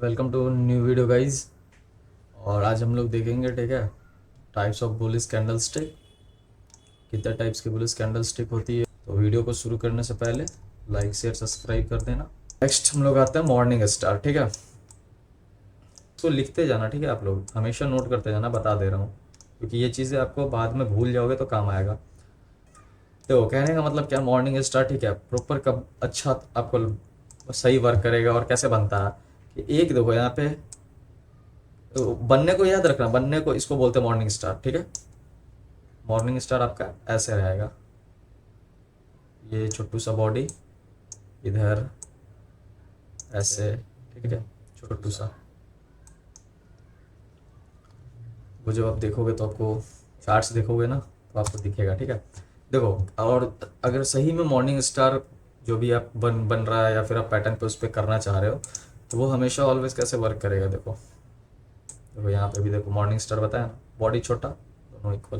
Welcome to new video guys. और आज हम लोग देखेंगे, ठीक है, types of bullish candle stick. कितने टाइप्स की बुलिश कैंडल स्टिक होती है। तो वीडियो को शुरू करने से पहले लाइक शेयर सब्सक्राइब कर देना। नेक्स्ट हम लोग आते हैं मॉर्निंग स्टार। ठीक है, तो लिखते जाना, ठीक है, आप लोग हमेशा नोट करते जाना, बता दे रहा हूँ, क्योंकि ये चीज़ें आपको बाद में भूल जाओगे तो काम आएगा। तो कहने का मतलब क्या, मॉर्निंग स्टार, ठीक है, प्रॉपर कब अच्छा आपको सही वर्क करेगा और कैसे बनता है कि एक देखो यहाँ पे, तो बनने को याद रखना, बनने को इसको बोलते हैं मॉर्निंग स्टार। ठीक है, मॉर्निंग स्टार आपका ऐसे रहेगा, ये छोटू सा बॉडी, इधर ऐसे, ठीक है, छोटू सा। वो जब आप देखोगे तो आपको चार्ट्स देखोगे ना, तो आपको दिखेगा। ठीक है, देखो, और अगर सही में मॉर्निंग स्टार जो भी आप बन बन रहा है या फिर आप पैटर्न पे उस पर करना चाह रहे हो, तो वो हमेशा ऑलवेज कैसे वर्क करेगा। देखो देखो यहाँ पे भी देखो मॉर्निंग स्टार बताया ना, बॉडी छोटा, दोनों इक्वल।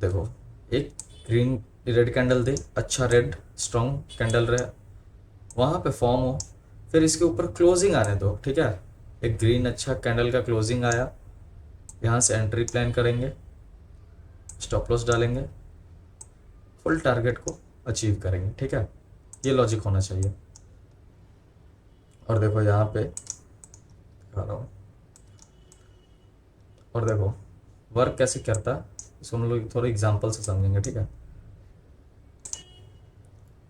देखो, एक ग्रीन रेड कैंडल दे, अच्छा रेड स्ट्रॉन्ग कैंडल रहे, वहाँ पे फॉर्म हो, फिर इसके ऊपर क्लोजिंग आने दो। ठीक है, एक ग्रीन अच्छा कैंडल का क्लोजिंग आया, यहाँ से एंट्री प्लान करेंगे, स्टॉप लॉस डालेंगे, फुल टारगेट को अचीव करेंगे। ठीक है, ये लॉजिक होना चाहिए। और देखो यहाँ पे दिखा रहा हूँ, और देखो वर्क कैसे करता है, इसको हम लोग थोड़े एग्जाम्पल से समझेंगे। ठीक है,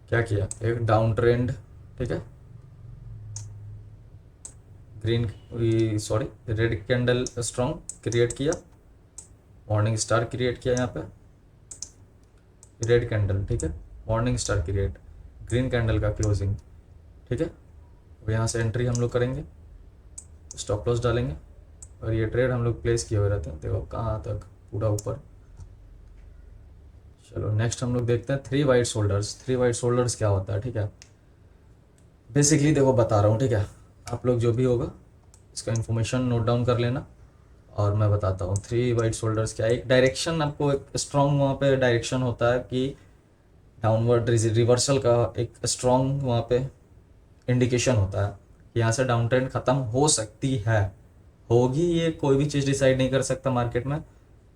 क्या किया, एक डाउन ट्रेंड, ठीक है, green sorry red candle strong create किया, मॉर्निंग स्टार क्रिएट किया यहाँ पे, रेड कैंडल, ठीक है, morning star create, green candle का क्लोजिंग। ठीक है, अब यहाँ से एंट्री हम लोग करेंगे, स्टॉप लॉस डालेंगे, और ये ट्रेड हम लोग प्लेस किए हुए रहते हैं। देखो कहाँ तक, पूरा ऊपर। चलो नेक्स्ट हम लोग देखते हैं three white shoulders. Three white shoulders क्या होता है, ठीक है, बेसिकली देखो बता रहा हूँ। ठीक है, आप लोग जो भी होगा इसका इन्फॉर्मेशन नोट डाउन कर लेना, और मैं बताता हूँ थ्री वाइट शोल्डर्स क्या है। एक डायरेक्शन, आपको एक स्ट्रॉन्ग वहाँ पे डायरेक्शन होता है कि डाउनवर्ड रिवर्सल का एक स्ट्रॉन्ग वहाँ पे इंडिकेशन होता है कि यहाँ से डाउन ट्रेंड ख़त्म हो सकती है, होगी, ये कोई भी चीज़ डिसाइड नहीं कर सकता मार्केट में,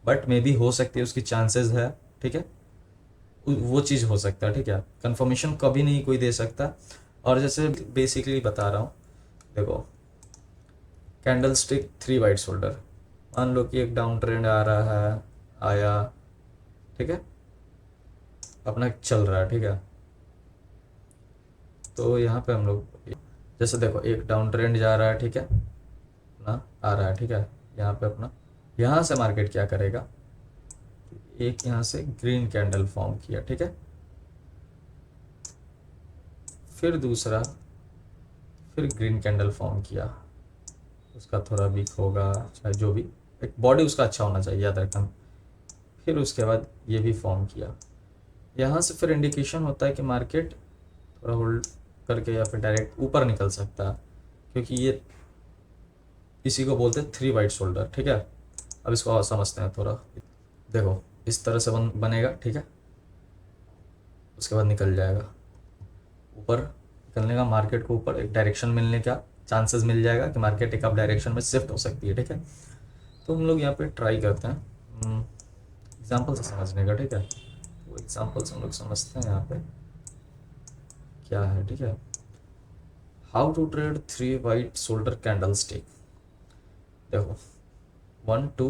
बट मे बी हो सकती है, उसकी चांसेस है। ठीक है, वो चीज़ हो सकता है। ठीक है, कंफर्मेशन कभी नहीं कोई दे सकता। और जैसे बेसिकली बता रहा हूँ, देखो candle stick three white shoulder, मान लो कि एक डाउन ट्रेंड आ रहा है, आया, ठीक है, अपना चल रहा है। ठीक है, तो यहाँ पे हम लोग जैसे देखो एक डाउन ट्रेंड जा रहा है, ठीक है, अपना आ रहा है, ठीक है, यहाँ पे अपना, यहाँ से मार्केट क्या करेगा, एक यहाँ से ग्रीन कैंडल फॉर्म किया, ठीक है, फिर दूसरा, फिर ग्रीन कैंडल फॉर्म किया, उसका थोड़ा वीक होगा, चाहे जो भी, एक बॉडी उसका अच्छा होना चाहिए, याद रखना। फिर उसके बाद ये भी फॉर्म किया, यहाँ से फिर इंडिकेशन होता है कि मार्केट थोड़ा होल्ड करके या फिर डायरेक्ट ऊपर निकल सकता है, क्योंकि ये इसी को बोलते हैं थ्री वाइट शोल्डर। ठीक है, अब इसको और समझते हैं थोड़ा। देखो इस तरह से बनेगा, ठीक है, उसके बाद निकल जाएगा ऊपर, निकलने का, मार्केट को ऊपर एक डायरेक्शन मिलने का चांसेस मिल जाएगा कि मार्केट एक अब डायरेक्शन में शिफ्ट हो सकती है। ठीक है, तो हम लोग यहाँ पे ट्राई करते हैं एग्जाम्पल से समझने का। ठीक है, वो एग्जाम्पल से हम लोग समझते हैं यहाँ पे क्या है। ठीक है, how to trade three white soldier candle stick. देखो 1 2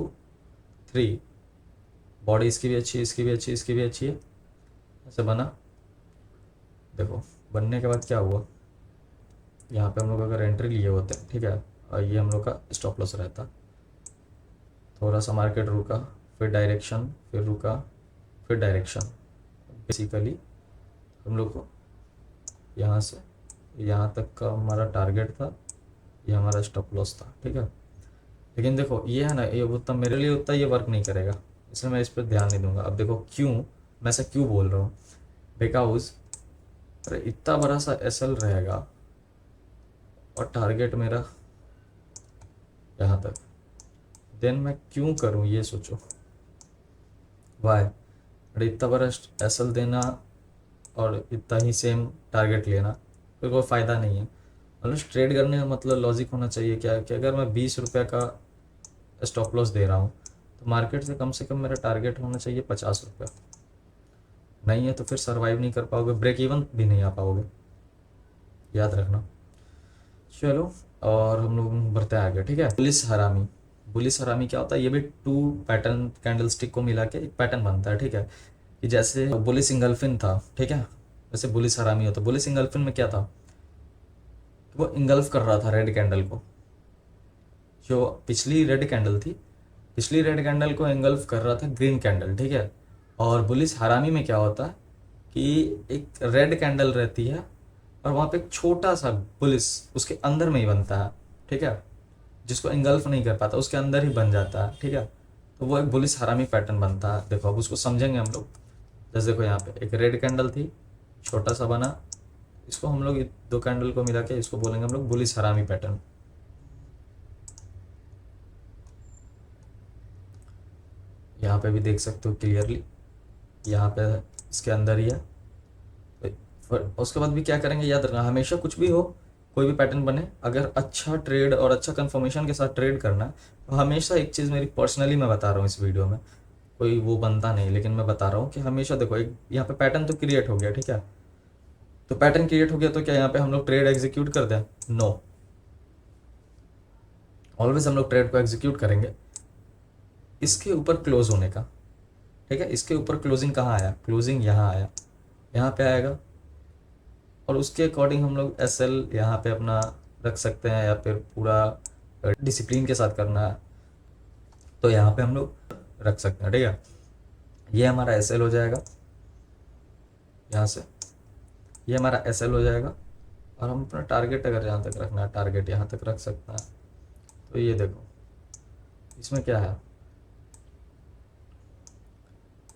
3, बॉडी इसकी भी अच्छी है, इसकी भी अच्छी है, इसकी भी अच्छी है, ऐसे बना। देखो बनने के बाद क्या हुआ, यहाँ पे हम लोग अगर एंट्री लिए होते हैं, ठीक है, और ये हम लोग का स्टॉप लॉस रहता, थोड़ा सा मार्केट रुका, फिर डायरेक्शन, फिर रुका, फिर डायरेक्शन, बेसिकली हम लोग को यहाँ से यहाँ तक का हमारा टारगेट था, ये हमारा स्टॉप लॉस था। ठीक है, लेकिन देखो ये है ना, ये उतना मेरे लिए उतना ये वर्क नहीं करेगा, इसलिए मैं इस पर ध्यान नहीं दूंगा। अब देखो क्यों मैं ऐसा क्यों बोल रहा हूँ, बिकॉज अरे इतना बड़ा सा एसएल रहेगा और टारगेट मेरा यहाँ तक, देन मैं क्यों करूँ, ये सोचो वाई। अरे इतना बड़ा एसएल देना और इतना ही सेम टारगेट लेना, फिर कोई फ़ायदा नहीं है। मतलब ट्रेड करने का मतलब लॉजिक होना चाहिए क्या कि अगर मैं 20 रुपये का स्टॉप लॉस दे रहा हूँ तो मार्केट से कम मेरा टारगेट होना चाहिए 50 रुपये। नहीं है तो फिर सर्वाइव नहीं कर पाओगे, ब्रेक इवन भी नहीं आ पाओगे, याद रखना। चलो, और हम लोग बढ़ते हैं आगे, ठीक है। बुलिस हरामी, बुलिस हरामी क्या होता है, ये भी टू पैटर्न कैंडल स्टिक को मिला के एक पैटर्न बनता है, ठीक है। कि जैसे बुलिस इंगल्फिन था, ठीक है, वैसे बुलिस हरामी होता है। बुलिस इंगल्फिन में क्या था, वो इंगल्फ कर रहा था रेड कैंडल को, जो पिछली रेड कैंडल थी, पिछली रेड कैंडल को इंगल्फ कर रहा था ग्रीन कैंडल, ठीक है। और बुलिस हरामी में क्या होता है कि एक रेड कैंडल रहती है और वहाँ पे एक छोटा सा बुलिस उसके अंदर में ही बनता है, ठीक है, जिसको इंगल्फ नहीं कर पाता उसके अंदर ही बन जाता है, ठीक है। तो वो एक बुलिस हरामी पैटर्न बनता है। देखो अब उसको समझेंगे हम लोग। जैसे देखो यहाँ पे एक रेड कैंडल थी, छोटा सा बना, इसको हम लोग दो कैंडल को मिला के इसको बोलेंगे हम लोग बुलिस हरामी पैटर्न। यहाँ पे भी देख सकते हो क्लियरली, यहाँ पे इसके अंदर ही है। उसके बाद भी क्या करेंगे, याद रखना, हमेशा कुछ भी हो, कोई भी पैटर्न बने, अगर अच्छा ट्रेड और अच्छा कंफर्मेशन के साथ ट्रेड करना है तो हमेशा एक चीज़ मेरी पर्सनली मैं बता रहा हूँ इस वीडियो में, कोई वो बनता नहीं, लेकिन मैं बता रहा हूँ कि हमेशा देखो, एक यहाँ पे पैटर्न तो क्रिएट हो गया, ठीक है। तो पैटर्न क्रिएट हो गया तो क्या यहाँ पे हम लोग ट्रेड एग्जीक्यूट कर दें? नो, ऑलवेज हम लोग ट्रेड को एग्जीक्यूट करेंगे इसके ऊपर क्लोज होने का, ठीक है। इसके ऊपर क्लोजिंग कहाँ आया, क्लोजिंग यहाँ आया, यहाँ पे आएगा, और उसके अकॉर्डिंग हम लोग एस एल यहाँ पे अपना रख सकते हैं, या फिर पूरा डिसिप्लिन के साथ करना है तो यहाँ पे हम लोग रख सकते हैं, ठीक है। ये हमारा एस एल हो जाएगा, यहाँ से ये हमारा एस एल हो जाएगा, और हम अपना टारगेट अगर यहाँ तक रखना है, टारगेट यहाँ तक रख सकते हैं। तो ये देखो इसमें क्या है,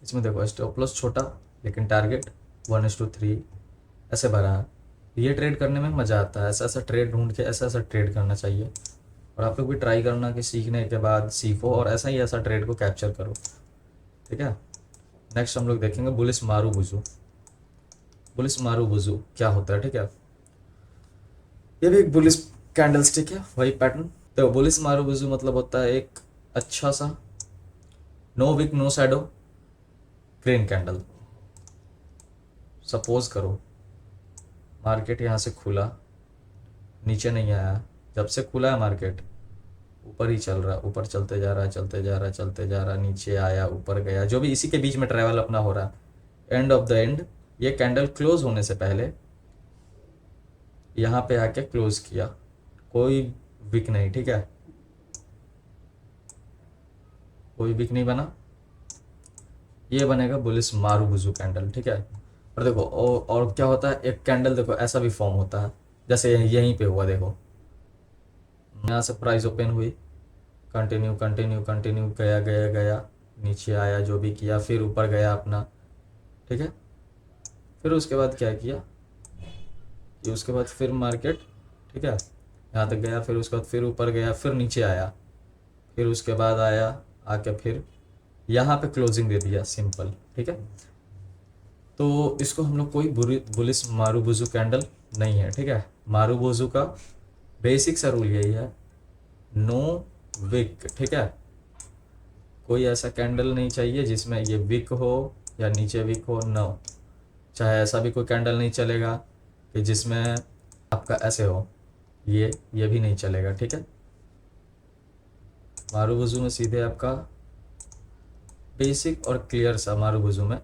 इसमें देखो स्टॉप लॉस छोटा लेकिन टारगेट 1:3 ऐसे भरा है। ये ट्रेड करने में मज़ा आता है, ऐसा ऐसा ट्रेड ढूंढ के ऐसा ऐसा ट्रेड करना चाहिए। और आप लोग भी ट्राई करना कि सीखने के बाद सीखो और ऐसा ही ऐसा ट्रेड को कैप्चर करो, ठीक है। नेक्स्ट हम लोग देखेंगे बुलिस मारूबुजू। बुलिस मारूबुजू क्या होता है, ठीक है। ये भी एक बुलिस कैंडल स्टिक है, वही पैटर्न। तो बुलिस मारूबुजू मतलब होता है एक अच्छा सा no wick no shadow green candle. Suppose करो मार्केट यहाँ से खुला, नीचे नहीं आया, जब से खुला है मार्केट ऊपर ही चल रहा, ऊपर चलते जा रहा है, चलते जा रहा है, चलते जा रहा है, नीचे आया, ऊपर गया, जो भी इसी के बीच में ट्रैवल अपना हो रहा है। एंड ऑफ द एंड ये कैंडल क्लोज होने से पहले यहाँ पे आके क्लोज किया, कोई विक नहीं, ठीक है, कोई विक नहीं बना, ये बनेगा बुलिस मारूबुजू कैंडल, ठीक है। और देखो और क्या होता है, एक कैंडल देखो ऐसा भी फॉर्म होता है, जैसे यहीं पे हुआ, देखो यहाँ से प्राइस ओपन हुई, कंटिन्यू कंटिन्यू कंटिन्यू गया गया गया, नीचे आया, जो भी किया, फिर ऊपर गया अपना, ठीक है। फिर उसके बाद क्या किया कि उसके बाद फिर मार्केट, ठीक है, यहाँ तक गया, फिर उसके बाद फिर ऊपर गया, फिर नीचे आया, फिर उसके बाद आया आके फिर यहाँ पे क्लोजिंग दे दिया, सिंपल, ठीक है। तो इसको हम लोग कोई बुलिस मारूबुजू कैंडल नहीं है, ठीक है। मारूबुजू का बेसिक सा रूल यही है, नो विक, ठीक है। कोई ऐसा कैंडल नहीं चाहिए जिसमें ये विक हो या नीचे विक हो, नो। चाहे ऐसा भी कोई कैंडल नहीं चलेगा कि जिसमें आपका ऐसे हो, ये भी नहीं चलेगा, ठीक है। मारूबुजू में सीधे आपका बेसिक और क्लियर सा मारूबुजू में,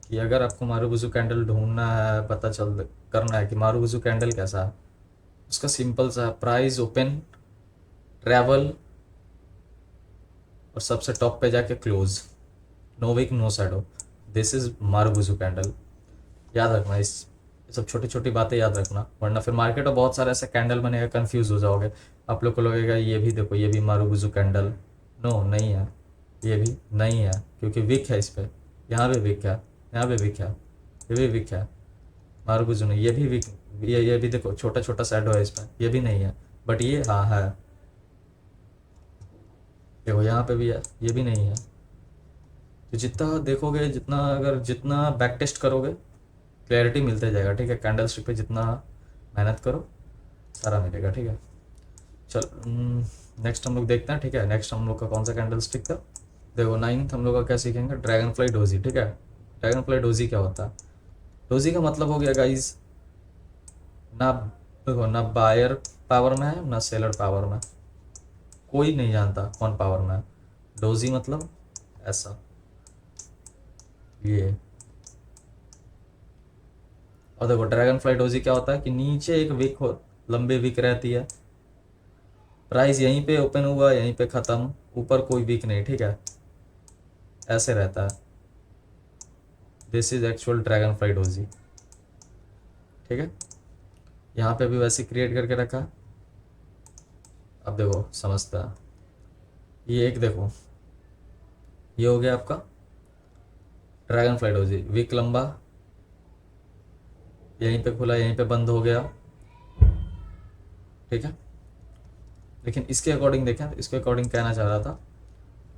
कि अगर आपको मारूबुजू कैंडल ढूंढना है, पता चल करना है कि मारूबुजू कैंडल कैसा है, उसका सिंपल सा प्राइस ओपन, ट्रैवल, और सबसे टॉप पे जाके close, no wick no shadow, this is marubozu candle. याद रखना, इस सब छोटी छोटी बातें याद रखना, वरना फिर मार्केट में बहुत सारे ऐसे कैंडल बनेगा, कंफ्यूज हो जाओगे। आप लोग को लगेगा ये भी देखो, ये भी मारूबुजू कैंडल, नो नहीं है, ये भी नहीं है, क्योंकि विक है इस पर, यहाँ भी विक है, यहाँ भी विक है, ये भी विक है, मारूबुजू नहीं, ये भी विक, ये भी देखो छोटा छोटा शैडो है इसमें, ये भी नहीं है, बट ये हाँ है, देखो यहाँ पे भी है, ये भी नहीं है। तो जितना देखोगे, जितना बैक टेस्ट करोगे, क्लैरिटी मिलते जाएगा, ठीक है। कैंडल स्टिक पे जितना मेहनत करो सारा मिलेगा, ठीक है। चल नेक्स्ट हम लोग देखते हैं, ठीक है। नेक्स्ट हम लोग का कौन सा कैंडल स्टिक था, देखो 9th हम लोग का क्या सीखेंगे, ड्रैगन फ्लाई डोजी, ठीक है। ड्रैगन फ्लाई डोजी क्या होता है, डोजी का मतलब हो गया गाइज, ना देखो ना बायर पावर में है ना सेलर पावर में, कोई नहीं जानता कौन पावर में है। डोजी मतलब ऐसा, ये। और देखो ड्रैगन फ्लाई डोजी क्या होता है कि नीचे एक विक हो, लंबी विक रहती है, प्राइस यहीं पे ओपन हुआ यहीं पे ख़त्म, ऊपर कोई विक नहीं, ठीक है, ऐसे रहता है। This is actual dragon fly doji, ठीक है। यहाँ पे भी वैसे क्रिएट करके रखा। अब देखो समझता है, ये एक देखो, ये हो गया आपका ड्रैगन फ्लाई डोजी, विक लंबा, यहीं पे खुला यहीं पे बंद हो गया, ठीक है। लेकिन इसके अकॉर्डिंग देखें तो इसके अकॉर्डिंग कहना चाह रहा था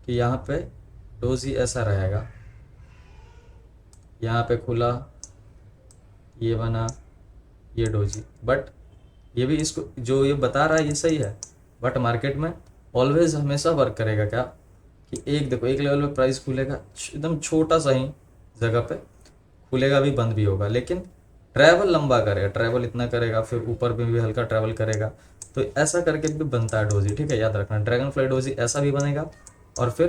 कि यहाँ पे डोजी ऐसा रहेगा, यहाँ पे खुला, ये बना, ये डोजी, बट ये भी इसको जो ये बता रहा है ये सही है, बट मार्केट में ऑलवेज हमेशा वर्क करेगा क्या कि एक देखो एक लेवल पे प्राइस खुलेगा एकदम छोटा सा ही जगह पे, खुलेगा भी बंद भी होगा, लेकिन ट्रैवल लंबा करेगा, ट्रैवल इतना करेगा, फिर ऊपर में भी हल्का ट्रैवल करेगा, तो ऐसा करके भी बनता है डोजी, ठीक है। याद रखना ड्रैगन फ्लाई डोजी ऐसा भी बनेगा और फिर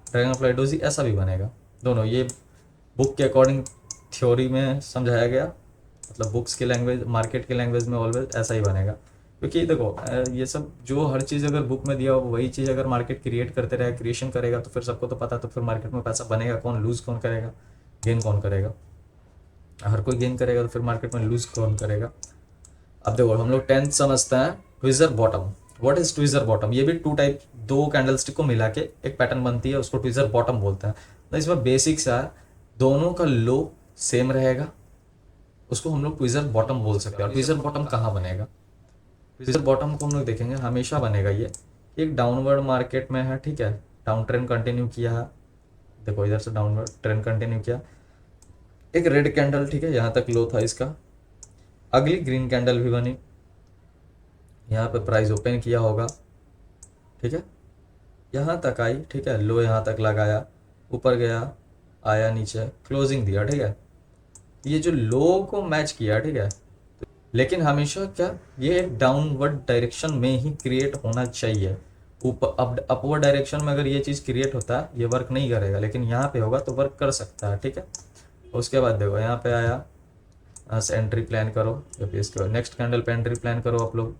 ड्रैगन फ्लाई डोजी ऐसा भी बनेगा, दोनों ये बुक के अकॉर्डिंग थ्योरी में समझाया गया, मतलब बुक्स की लैंग्वेज मार्केट की लैंग्वेज में ऑलवेज ऐसा ही बनेगा। क्योंकि देखो ये सब जो हर चीज़ अगर बुक में दिया हो वही चीज़ अगर मार्केट क्रिएट करते रहे, क्रिएशन करेगा, तो फिर सबको तो पता, तो फिर मार्केट में पैसा बनेगा कौन, लूज कौन करेगा, गेन कौन करेगा, हर कोई गेन करेगा तो फिर मार्केट में लूज कौन करेगा। अब देखो हम लोग 10th समझते हैं, tweezer bottom. What is tweezer bottom, ये भी टू टाइप, दो कैंडलस्टिक को मिला के एक पैटर्न बनती है, उसको ट्विजर बॉटम बोलते हैं। तो इसमें बेसिक सा है, दोनों का लो सेम रहेगा, उसको हम लोग ट्विजर बॉटम बोल सकते हैं। और ट्विजर बॉटम कहाँ बनेगा, ट्विजर बॉटम को हम लोग देखेंगे हमेशा बनेगा ये एक डाउनवर्ड मार्केट में है, ठीक है, डाउन ट्रेंड कंटिन्यू किया है, देखो इधर से डाउनवर्ड ट्रेंड कंटिन्यू किया, एक रेड कैंडल, ठीक है, यहाँ तक लो था इसका, अगली ग्रीन कैंडल भी बनी, यहाँ पे प्राइस ओपन किया होगा, ठीक है, यहाँ तक आई, ठीक है, लो यहाँ तक लगाया, ऊपर गया, आया नीचे, क्लोजिंग दिया, ठीक है, ये जो लो को मैच किया, ठीक है। लेकिन हमेशा क्या ये एक डाउनवर्ड डायरेक्शन में ही क्रिएट होना चाहिए, ऊपर अपवर्ड डायरेक्शन में अगर ये चीज़ क्रिएट होता है ये वर्क नहीं करेगा, लेकिन यहाँ पे होगा तो वर्क कर सकता है, ठीक है। उसके बाद देखो यहाँ पे आया, यहाँ से एंट्री प्लान करो, या फिर इसके बाद नेक्स्ट कैंडल पे एंट्री प्लान करो आप लोग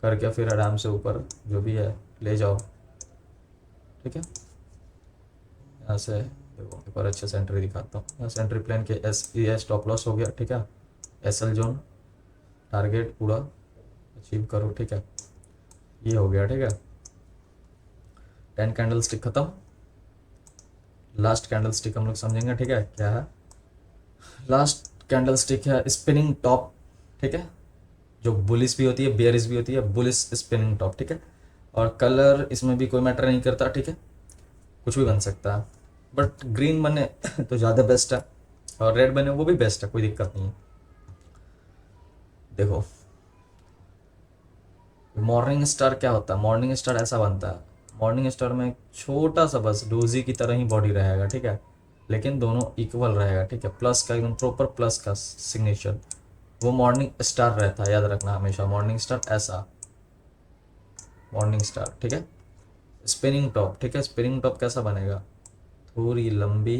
करके, फिर आराम से ऊपर जो भी है ले जाओ, ठीक है। यहाँ से देखो एक बार अच्छे से एंट्री दिखाता हूँ, यहाँ से एंट्री प्लान के ये स्टॉप लॉस हो गया, ठीक है, एसएल जोन टारगेट पूरा अचीव करो, ठीक है, ये हो गया, ठीक है। 10 कैंडल स्टिक खत्म, लास्ट कैंडल स्टिक हम लोग समझेंगे, ठीक है, क्या है लास्ट कैंडल स्टिक है स्पिनिंग टॉप, ठीक है, जो बुलिश भी होती है बेयरिश भी होती है, बुलिश स्पिनिंग टॉप, ठीक है। और कलर इसमें भी कोई मैटर नहीं करता, ठीक है, कुछ भी बन सकता है, बट ग्रीन बने तो ज़्यादा बेस्ट है, और रेड बने वो भी बेस्ट है, कोई दिक्कत नहीं है। देखो मॉर्निंग स्टार क्या होता है, मॉर्निंग स्टार ऐसा बनता है, मॉर्निंग स्टार में छोटा सा बस डोजी की तरह ही बॉडी रहेगा, ठीक है, लेकिन दोनों इक्वल रहेगा, ठीक है, प्लस का एकदम प्रॉपर प्लस का सिग्नेचर, वो मॉर्निंग स्टार रहता है, याद रखना हमेशा मॉर्निंग स्टार ऐसा, मॉर्निंग स्टार, ठीक है। स्पिनिंग टॉप, ठीक है, स्पिनिंग टॉप कैसा बनेगा, थोड़ी लंबी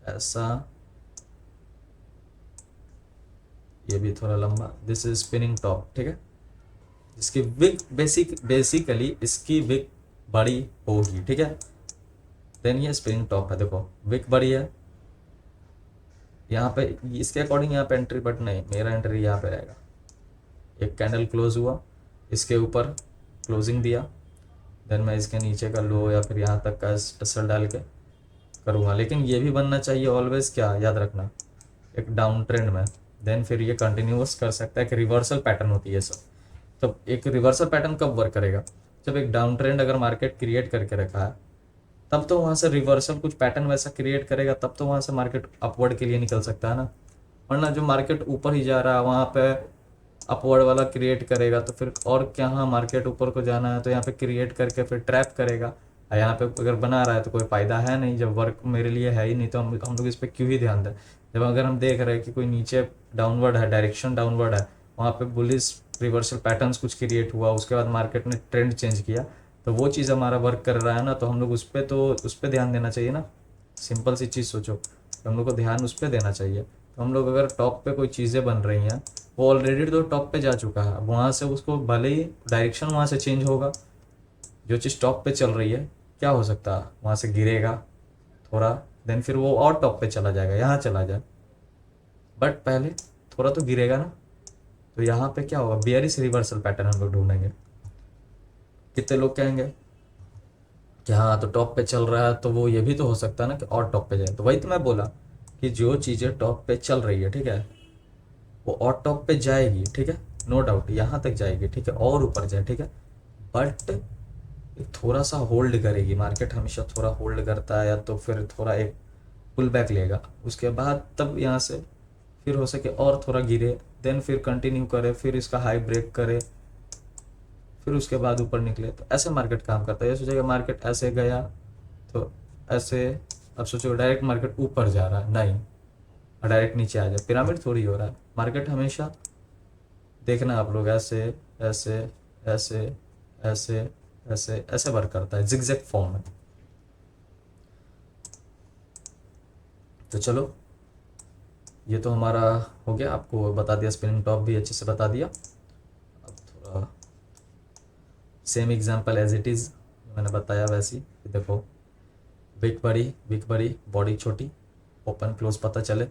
ऐसा, ये भी थोड़ा लंबा, दिस इज स्पिनिंग टॉप, ठीक है। इसकी विक बेसिकली इसकी विक बड़ी होगी, ठीक है, देन ये स्पिनिंग टॉप है, देखो विक बड़ी है, यहाँ पे इसके अकॉर्डिंग यहाँ पे एंट्री, बट नहीं मेरा एंट्री यहाँ पे रहेगा, एक कैंडल क्लोज हुआ इसके ऊपर क्लोजिंग दिया, देन मैं इसके नीचे का लो या फिर यहाँ तक का टसल डाल के करूँगा, लेकिन ये भी बनना चाहिए ऑलवेज, क्या याद रखना, एक डाउन ट्रेंड में, देन फिर ये कंटिन्यूस कर सकता है कि रिवर्सल पैटर्न होती है सब। तो एक रिवर्सल पैटर्न कब वर्क करेगा, जब एक डाउन ट्रेंड अगर मार्केट क्रिएट करके रखा है तब तो वहाँ से रिवर्सल कुछ पैटर्न वैसा क्रिएट करेगा, तब तो वहाँ से मार्केट अपवर्ड के लिए निकल सकता है ना, वरना जो मार्केट ऊपर ही जा रहा है वहाँ पे अपवर्ड वाला क्रिएट करेगा तो फिर और क्या, हाँ मार्केट ऊपर को जाना है तो यहाँ पे क्रिएट करके फिर ट्रैप करेगा। यहाँ पे अगर बना रहा है तो कोई फ़ायदा है नहीं, जब वर्क मेरे लिए है ही नहीं तो हम लोग इस पर क्यों ही ध्यान दें। जब अगर हम देख रहे हैं कि कोई नीचे डाउनवर्ड है, डायरेक्शन डाउनवर्ड है, वहाँ पे बुलिश रिवर्सल पैटर्न्स कुछ क्रिएट हुआ, उसके बाद मार्केट ने ट्रेंड चेंज किया, तो वो चीज़ हमारा वर्क कर रहा है ना, तो हम लोग उस पर ध्यान देना चाहिए ना। सिंपल सी चीज़ सोचो, हम लोग को ध्यान उस पर देना चाहिए। तो हम लोग अगर टॉप पे कोई चीज़ें बन रही हैं, वो ऑलरेडी तो टॉप पे जा चुका है, वहाँ से उसको भले ही डायरेक्शन वहाँ से चेंज होगा, जो चीज़ टॉप पे चल रही है क्या हो सकता है, वहाँ से गिरेगा थोड़ा, देन फिर वो और टॉप पे चला जाएगा, यहाँ चला जाए, बट पहले थोड़ा तो गिरेगा ना। तो यहाँ पे क्या होगा, बेयरिश रिवर्सल पैटर्न हम लोग ढूंढेंगे। कितने लोग कहेंगे कि हाँ तो टॉप पे चल रहा है, तो वो ये भी तो हो सकता है ना कि और टॉप पे जाए। तो वही तो मैं बोला कि जो चीज़ें टॉप पे चल रही है, ठीक है, वो और टॉप पे जाएगी, ठीक है, नो डाउट यहाँ तक जाएगी, ठीक है, और ऊपर जाए, ठीक है, बट थोड़ा सा होल्ड करेगी मार्केट, हमेशा थोड़ा होल्ड करता है, या तो फिर थोड़ा एक पुल बैक लेगा, उसके बाद तब यहाँ से फिर हो सके और थोड़ा गिरे, देन फिर कंटिन्यू करे, फिर इसका हाई ब्रेक करे, फिर उसके बाद ऊपर निकले। तो ऐसे मार्केट काम करता है। ये सोचेगा मार्केट ऐसे गया तो ऐसे, अब सोचो डायरेक्ट मार्केट ऊपर जा रहा है, नहीं, डायरेक्ट नीचे आ जाए, पिरामिड थोड़ी हो रहा है। मार्केट हमेशा देखना आप लोग ऐसे ऐसे ऐसे ऐसे ऐसे ऐसे वर्क करता है, जिगजैग फॉर्म में। तो चलो ये तो हमारा हो गया, आपको बता दिया, स्पिनिंग टॉप भी अच्छे से बता दिया। अब थोड़ा same example as it is मैंने बताया वैसी, देखो बिग बड़ी बॉडी छोटी, ओपन क्लोज पता चले,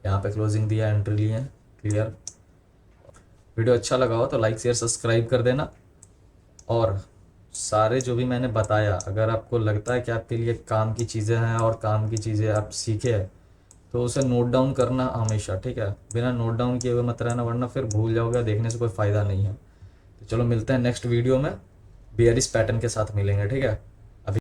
यहाँ पे क्लोजिंग दिया, एंट्री लिए, क्लियर। वीडियो अच्छा लगा हो तो लाइक शेयर सब्सक्राइब कर देना, और सारे जो भी मैंने बताया अगर आपको लगता है कि आपके लिए काम की चीज़ें हैं और काम की चीज़ें आप सीखे हैं, तो उसे नोट डाउन करना हमेशा, ठीक है, बिना नोट डाउन किए हुए मत रहना, वरना फिर भूल जाओगे, देखने से कोई फ़ायदा नहीं है। तो चलो मिलते हैं नेक्स्ट वीडियो में, बेयरिश पैटर्न के साथ मिलेंगे, ठीक है।